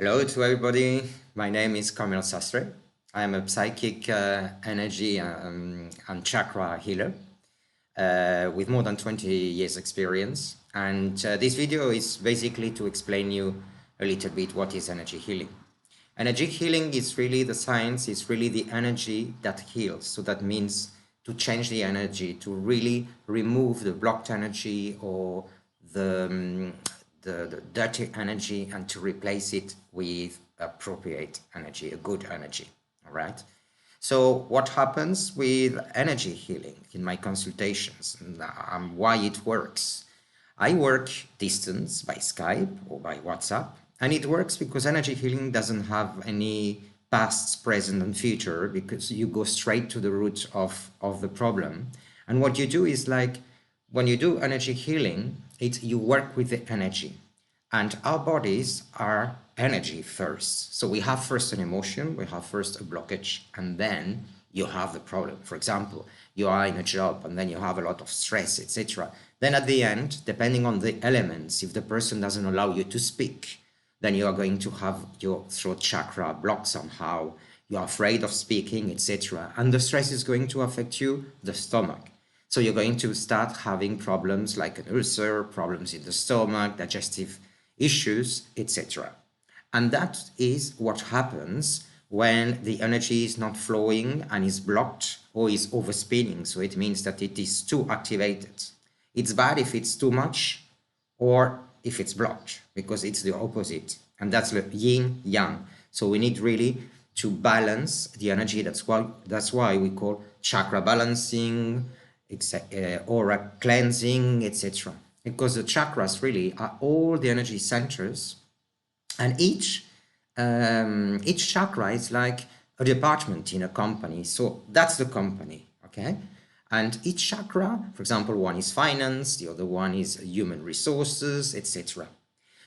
Hello to everybody. My name is Carmelsastre. I am a psychic energy and chakra healer with more than 20 years experience. And this video is basically to explain you a little bit what is energy healing. Energy healing is really the science, it's really the energy that heals. So that means to change the energy, to really remove the blocked energy or the dirty energy and to replace it with appropriate energy, a good energy, all right? So what happens with energy healing in my consultations and why it works? I work distance by Skype or by WhatsApp, and it works because energy healing doesn't have any past, present, and future, because you go straight to the root of the problem. And what you do is, like, when you do energy healing, you work with the energy. And our bodies are energy first. So we have first an emotion, we have first a blockage, and then you have the problem. For example, you are in a job and then you have a lot of stress, etc. Then at the end, depending on the elements, if the person doesn't allow you to speak, then you are going to have your throat chakra blocked somehow. You are afraid of speaking, etc. And the stress is going to affect you, the stomach. So you're going to start having problems like an ulcer, problems in the stomach, digestive issues, etc. And that is what happens when the energy is not flowing and is blocked or is overspinning. So it means that it is too activated. It's bad if it's too much or if it's blocked, because it's the opposite. And that's the yin yang. So we need really to balance the energy. That's why we call chakra balancing, aura cleansing, etc. Because the chakras really are all the energy centers, and each chakra is like a department in a company. So that's the company, okay? And each chakra, for example, one is finance, the other one is human resources, etc.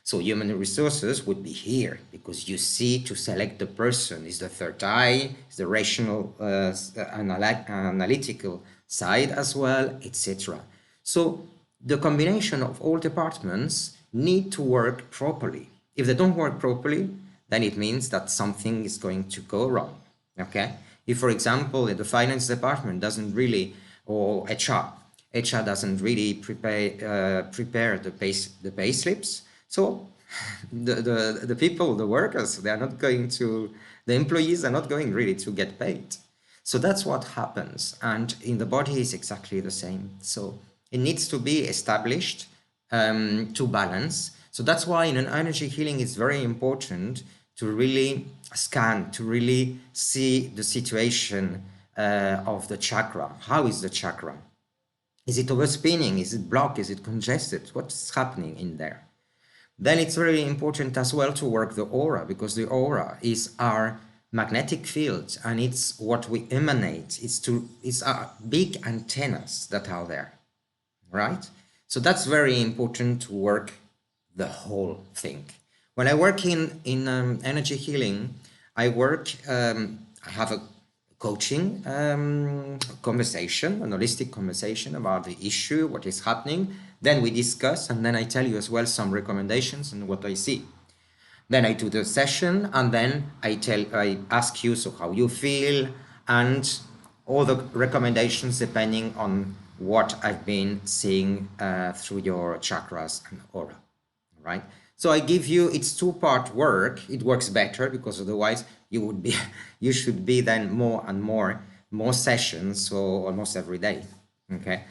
So human resources would be here, because you see, to select the person is the third eye, is the rational, analytical side as well, etc. So the combination of all departments need to work properly. If they don't work properly, then it means that something is going to go wrong, okay? If, for example, the finance department doesn't really, or HR doesn't really prepare the pay slips, so the people, the workers, they are not going to, the employees are not going really to get paid. So that's what happens. And in the body is exactly the same. So it needs to be established to balance. So that's why in an energy healing, it's very important to really scan, to really see the situation of the chakra. How is the chakra? Is it overspinning? Is it blocked? Is it congested? What's happening in there? Then it's very important as well to work the aura, because the aura is our magnetic field and it's what we emanate. It's our big antennas that are there, right? So that's very important to work the whole thing. When I work in energy healing, I have a coaching conversation, an holistic conversation about the issue, what is happening. Then we discuss, and then I tell you as well some recommendations and what I see. Then I do the session, and then I ask you, so how you feel, and all the recommendations depending on what I've been seeing through your chakras and aura, right? So I give you, it's two-part work. It works better because otherwise you should be then more and more sessions, so almost every day, okay?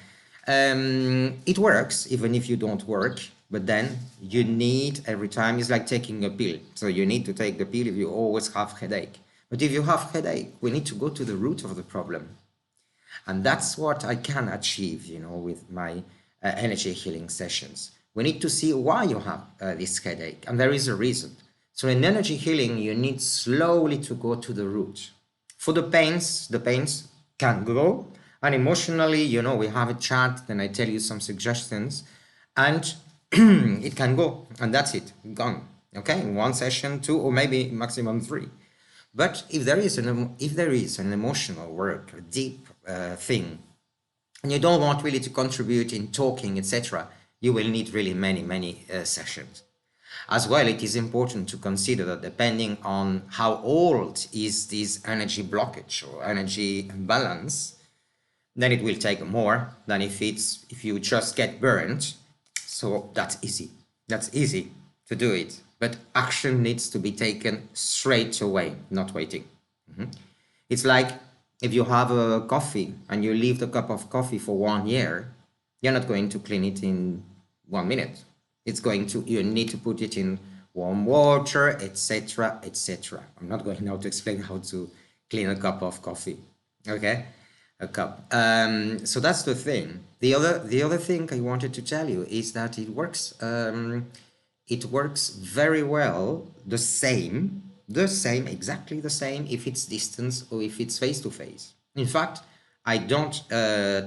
It works even if you don't work, but then you need every time, it's like taking a pill. So you need to take the pill if you always have headache. But if you have headache, we need to go to the root of the problem. And that's what I can achieve, with my energy healing sessions. We need to see why you have this headache, and there is a reason. So in energy healing, you need slowly to go to the root. For the pains can go, and emotionally, we have a chat, then I tell you some suggestions, and it can go, and that's it, gone. Okay, in one session, 2, or maybe maximum 3. But if there is an emotional work, a deep thing, and you don't want really to contribute in talking, etc., you will need really many sessions. As well, it is important to consider that depending on how old is this energy blockage or energy imbalance, then it will take more than if you just get burned. So that's easy. That's easy to do it. But action needs to be taken straight away, not waiting. It's like if you have a coffee and you leave the cup of coffee for 1 year, you're not going to clean it in 1 minute. You need to put it in warm water, etc., etc. I'm not going now to explain how to clean a cup of coffee. Okay, a cup. So that's the thing. The other thing I wanted to tell you is that it works. It works very well. Exactly the same if it's distance or if it's face to face. In fact, I don't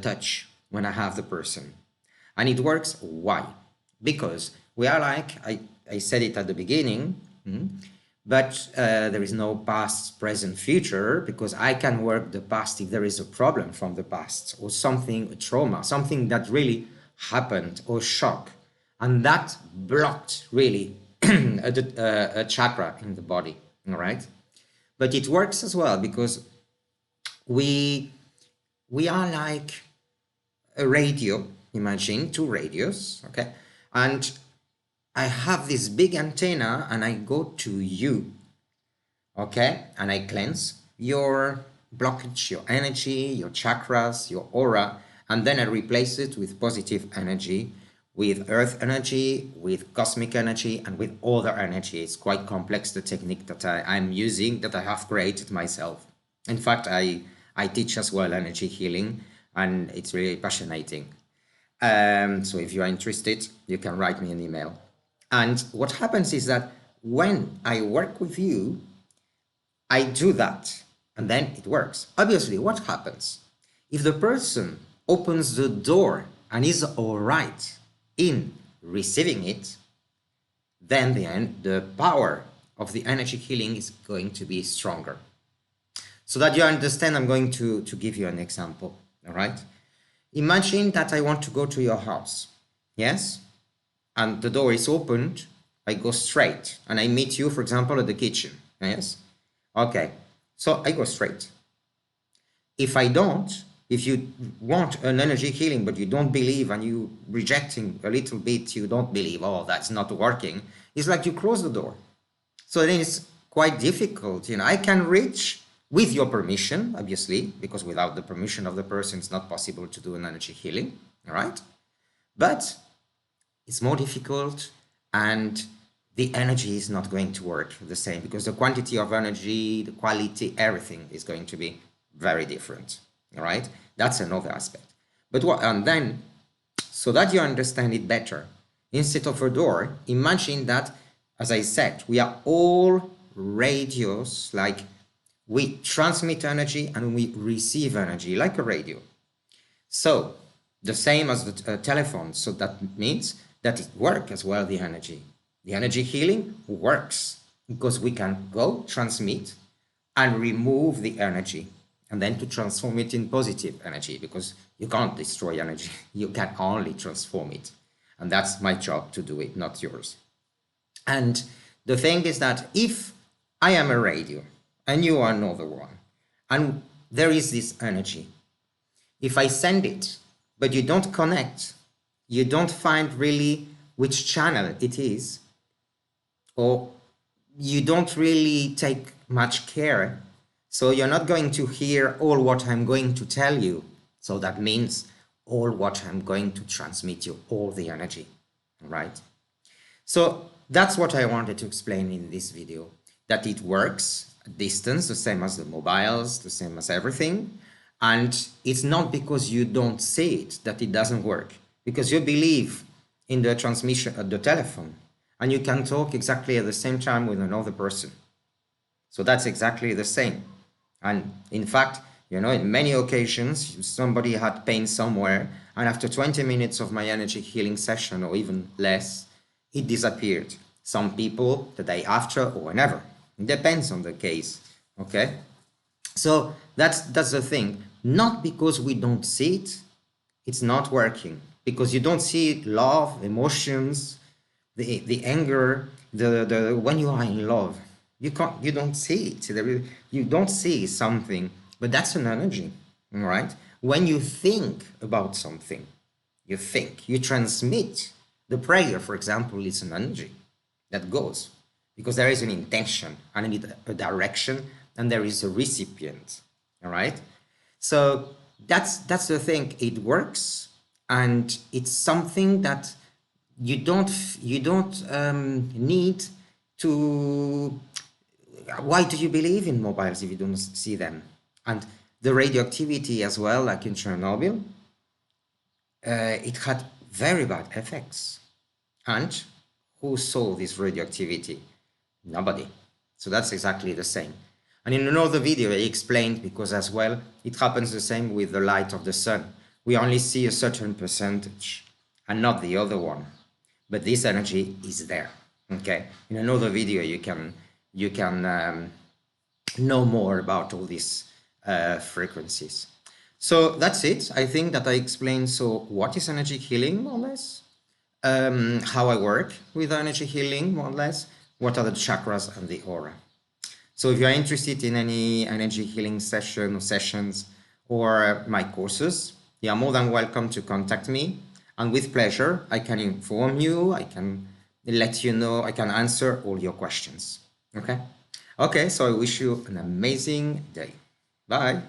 touch when I have the person, and it works. Why? Because we are like, I said it at the beginning, but there is no past, present, future, because I can work the past if there is a problem from the past or something, a trauma, something that really happened or shock, and that blocked really a chakra in the body, all right? But it works as well because we are like a radio, imagine 2 radios, okay? And I have this big antenna and I go to you, okay? And I cleanse your blockage, your energy, your chakras, your aura, and then I replace it with positive energy, with earth energy, with cosmic energy, and with other energy. It's quite complex, the technique that I'm using, that I have created myself. In fact, I teach as well energy healing, and it's really passionating. So if you are interested, you can write me an email. And what happens is that when I work with you, I do that, and then it works. Obviously, what happens? If the person opens the door and is all right in receiving it, then the power of the energy healing is going to be stronger. So that you understand, I'm going to give you an example, all right? Imagine that I want to go to your house, yes? And the door is opened, I go straight, and I meet you, for example, at the kitchen, yes? Okay, so I go straight. If you want an energy healing, but you don't believe and you rejecting a little bit, you don't believe, oh, that's not working, it's like you close the door. So then it's quite difficult, I can reach with your permission, obviously, because without the permission of the person, it's not possible to do an energy healing, all right? But it's more difficult and the energy is not going to work the same because the quantity of energy, the quality, everything is going to be very different, all right? That's another aspect. And then, so that you understand it better, instead of a door, imagine that, as I said, we are all radios, like we transmit energy and we receive energy like a radio. So the same as the telephone. So that means that it works as well, the energy. The energy healing works because we can go transmit and remove the energy and then to transform it in positive energy, because you can't destroy energy. You can only transform it. And that's my job to do it, not yours. And the thing is that if I am a radio and you are another one, and there is this energy, if I send it, but you don't connect, you don't find really which channel it is, or you don't really take much care, so you're not going to hear all what I'm going to tell you. So that means all what I'm going to transmit you, all the energy, right? So that's what I wanted to explain in this video, that it works at distance, the same as the mobiles, the same as everything. And it's not because you don't see it that it doesn't work, because you believe in the transmission of the telephone and you can talk exactly at the same time with another person. So that's exactly the same. And in fact, in many occasions, somebody had pain somewhere, and after 20 minutes of my energy healing session, or even less, it disappeared. Some people the day after or whenever. It depends on the case, okay? So that's the thing. Not because we don't see it, it's not working. Because you don't see love, emotions, the anger, when you are in love, you don't see it. You don't see something, but that's an energy, right? When you think about something, you transmit. The prayer, for example, is an energy that goes because there is an intention and a direction, and there is a recipient. All right. So that's the thing. It works, and it's something that you don't need to. Why do you believe in mobiles if you don't see them? And the radioactivity as well, like in Chernobyl, it had very bad effects. And who saw this radioactivity? Nobody. So that's exactly the same. And in another video, I explained, because as well, it happens the same with the light of the sun. We only see a certain percentage and not the other one. But this energy is there. Okay. In another video, you can know more about all these frequencies. So that's it. I think that I explained. So what is energy healing, more or less? How I work with energy healing, more or less. What are the chakras and the aura? So if you're interested in any energy healing session or sessions or my courses, you are more than welcome to contact me. And with pleasure, I can inform you, I can let you know, I can answer all your questions. Okay? Okay, so I wish you an amazing day. Bye.